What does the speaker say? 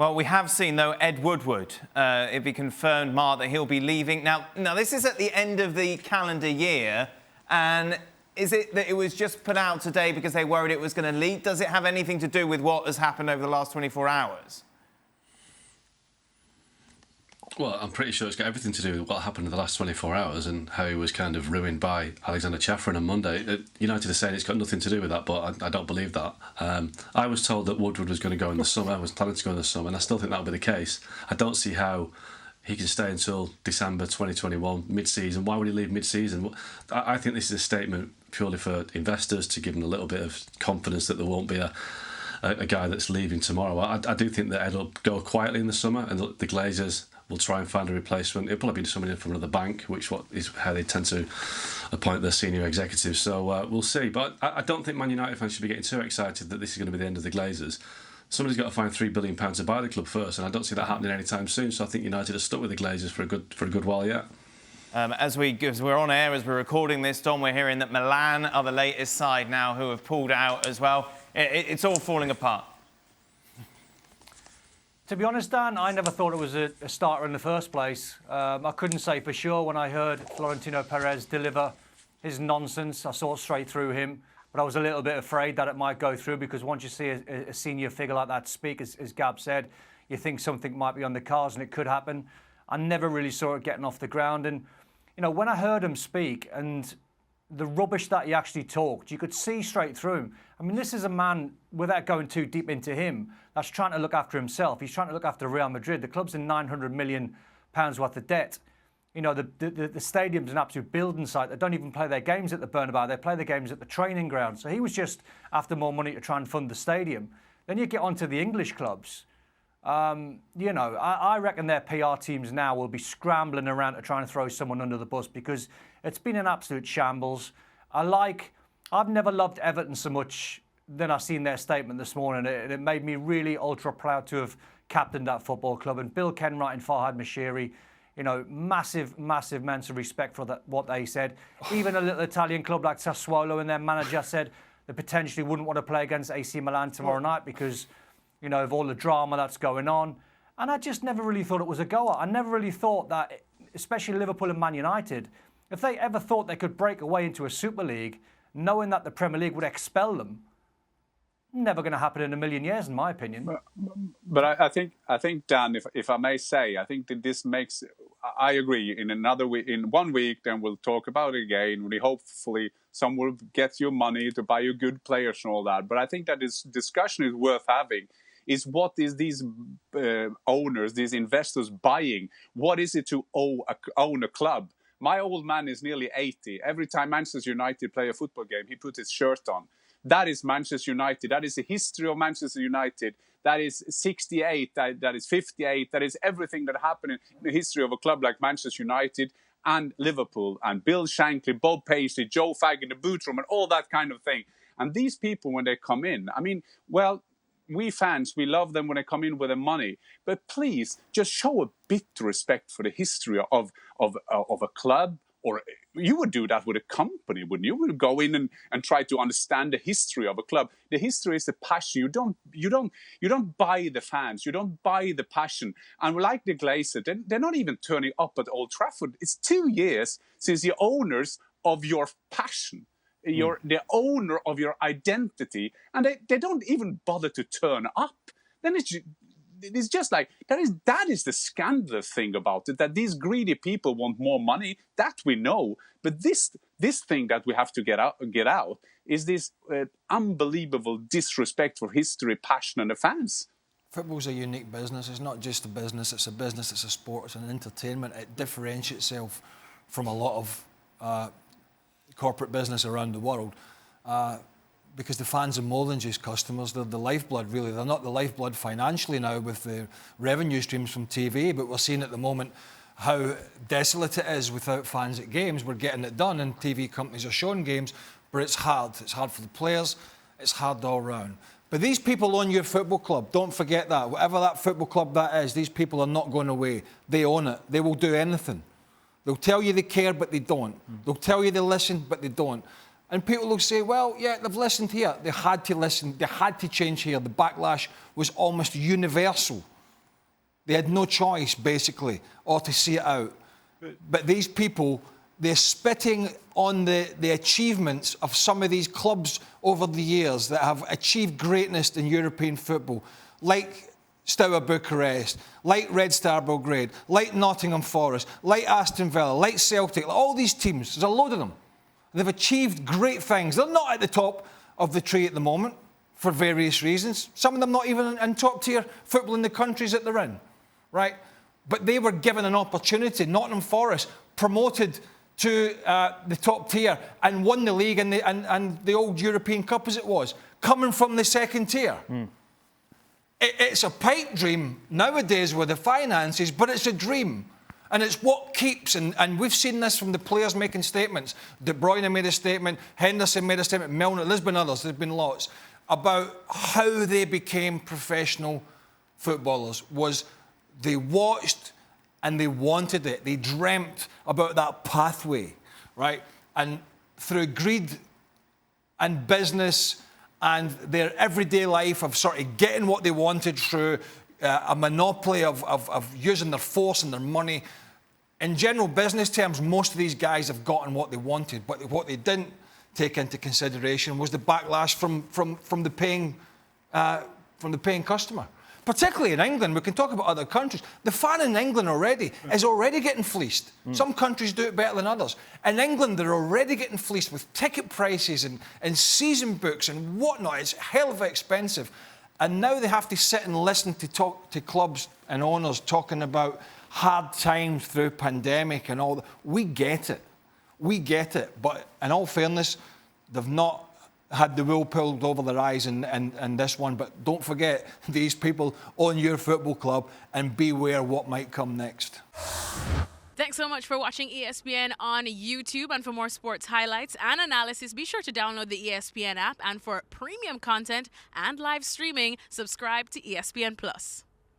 Well, we have seen, though, Ed Woodward, it be confirmed, Mark, that he'll be leaving. Now, this is at the end of the calendar year, and is it that it was just put out today because they worried it was going to leak? Does it have anything to do with what has happened over the last 24 hours? Well, I'm pretty sure it's got everything to do with what happened in the last 24 hours and how he was kind of ruined by Alexander Chafrin on Monday. United are saying it's got nothing to do with that, but I don't believe that. I was told that Woodward was going to go in the summer, was planning to go in the summer, and I still think that'll be the case. I don't see how he can stay until December 2021, mid-season. Why would he leave mid-season? I think this is a statement purely for investors to give them a little bit of confidence that there won't be a guy that's leaving tomorrow. I do think that Ed will go quietly in the summer, and the Glazers will try and find a replacement. It'll probably be someone from another bank, which is how they tend to appoint their senior executives. So we'll see. But I don't think Man United fans should be getting too excited that this is going to be the end of the Glazers. Somebody's got to find £3 billion to buy the club first, and I don't see that happening anytime soon. So I think United are stuck with the Glazers for a good while yet. As we're on air, as we're recording this, Don, we're hearing that Milan are the latest side now who have pulled out as well. It's all falling apart. To be honest, Dan, I never thought it was a starter in the first place. I couldn't say for sure when I heard Florentino Perez deliver his nonsense. I saw it straight through him, but I was a little bit afraid that it might go through because once you see a senior figure like that speak, as Gab said, you think something might be on the cards and it could happen. I never really saw it getting off the ground. And, when I heard him speak and the rubbish that he actually talked, you could see straight through him. I mean, this is a man, without going too deep into him, that's trying to look after himself. He's trying to look after Real Madrid. The club's in £900 million worth of debt. The stadium's an absolute building site. They don't even play their games at the Bernabeu. They play the games at the training ground. So he was just after more money to try and fund the stadium. Then you get onto the English clubs. I reckon their PR teams now will be scrambling around to try and throw someone under the bus because it's been an absolute shambles. I've never loved Everton so much than I've seen their statement this morning. It made me really ultra proud to have captained that football club. And Bill Kenwright and Farhad Moshiri, massive amounts of respect for what they said. Even a little Italian club like Sassuolo and their manager said they potentially wouldn't want to play against AC Milan tomorrow night because of all the drama that's going on. And I just never really thought it was a goer. I never really thought that, especially Liverpool and Man United, if they ever thought they could break away into a Super League, knowing that the Premier League would expel them, never going to happen in a million years, in my opinion. But I think, Dan, if I may say, I think that this makes. I agree. In 1 week, then we'll talk about it again. Hopefully, some will get your money to buy you good players and all that. But I think that this discussion is worth having. Is what is these owners, these investors buying? What is it to own a club? My old man is nearly 80. Every time Manchester United play a football game, he puts his shirt on. That is Manchester United. That is the history of Manchester United. That is 68. That is 58. That is everything that happened in the history of a club like Manchester United and Liverpool and Bill Shankly, Bob Paisley, Joe Fagg in the boot room and all that kind of thing. And these people, when they come in, we fans, we love them when they come in with their money. But please, just show a bit of respect for the history of a club. Or you would do that with a company, wouldn't you? You would go in and try to understand the history of a club. The history is the passion. You don't buy the fans. You don't buy the passion. And like the Glazers, they're not even turning up at Old Trafford. It's 2 years since the owners of your passion, the owner of your identity, and they don't even bother to turn up. Then it's just like that is the scandalous thing about it, that these greedy people want more money. That we know, but this thing that we have to get out is this unbelievable disrespect for history, passion, and the fans. Football's a unique business. It's not just a business. It's a sport. It's an entertainment. It differentiates itself from a lot of corporate business around the world. Because the fans are more than just customers. They're the lifeblood, really. They're not the lifeblood financially now with the revenue streams from TV, but we're seeing at the moment how desolate it is without fans at games. We're getting it done, and TV companies are showing games, but it's hard. It's hard for the players. It's hard all round. But these people own your football club. Don't forget that. Whatever that football club that is, these people are not going away. They own it. They will do anything. They'll tell you they care, but they don't. They'll tell you they listen, but they don't. And people will say, well, yeah, they've listened here. They had to listen. They had to change here. The backlash was almost universal They had no choice, basically, or to see it out. But these people, they're spitting on the achievements of some of these clubs over the years that have achieved greatness in European football, like Steaua Bucharest, like Red Star Belgrade, like Nottingham Forest, like Aston Villa, like Celtic, like all these teams. There's a load of them. They've achieved great things. They're not at the top of the tree at the moment for various reasons. Some of them not even in top-tier football in the countries that they're in, right? But they were given an opportunity. Nottingham Forest promoted to the top tier and won the league and the old European Cup, as it was, coming from the second tier. It's a pipe dream nowadays with the finances, but it's a dream. And it's what keeps, and we've seen this from the players making statements. De Bruyne made a statement, Henderson made a statement, Milner, there's been others, there's been lots, about how they became professional footballers. Was they watched and they wanted it. They dreamt about that pathway, right? And through greed and business and their everyday life of sort of getting what they wanted through a monopoly of using their force and their money. In general business terms, most of these guys have gotten what they wanted, but what they didn't take into consideration was the backlash from the paying customer. Particularly in England, we can talk about other countries. The fan in England is already getting fleeced. Some countries do it better than others. In England, they're already getting fleeced with ticket prices and season books and whatnot. It's hell of expensive. And now they have to sit and listen to clubs and owners talking about hard times through pandemic and all that. We get it. We get it. But in all fairness, they've not had the wool pulled over their eyes in this one. But don't forget, these people own your football club, and beware what might come next. Thanks so much for watching ESPN on YouTube. And for more sports highlights and analysis, be sure to download the ESPN app. And for premium content and live streaming, subscribe to ESPN Plus.